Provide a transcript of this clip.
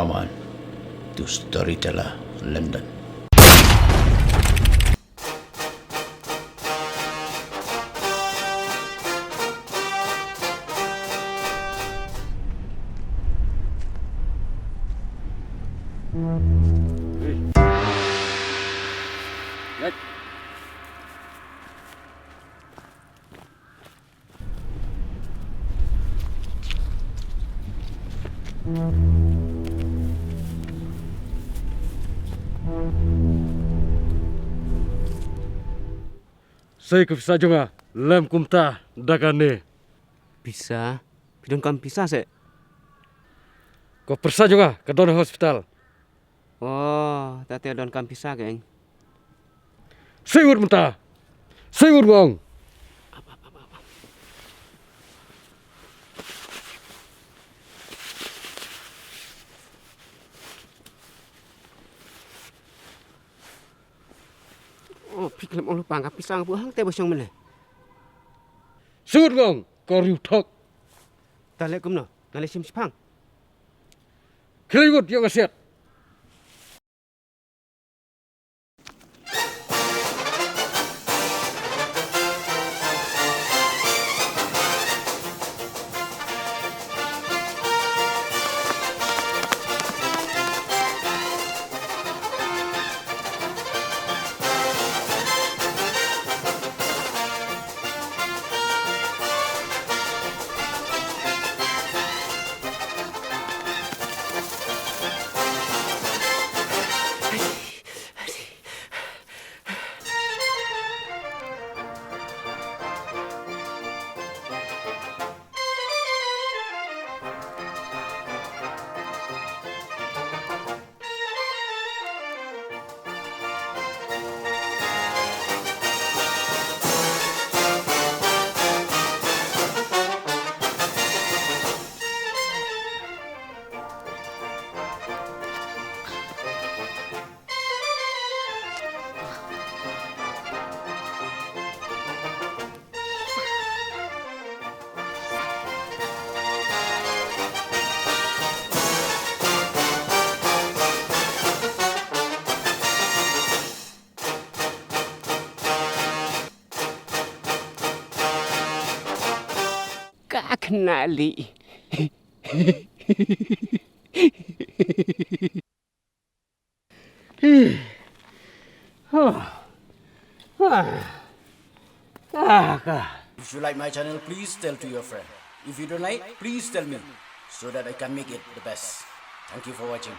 Come on to Storyteller London. Saya ke pisah juga, lem kumta dagane. Pisah? Pidon kam pisah se? Kau persa juga ke don hospital. Oh, tati don kam pisah geng. Sayur mentah, sayur bang. Oh, pikir mau lupa ngap pisang buang teh bosong mana? Sayur bang, kau riutak. Talek kumno, nale sim sipang. Keliwat yang asyat. Kak kenali. If you like my channel, please tell to your friend. If you don't like, please tell me so that I can make it the best. Thank you for watching.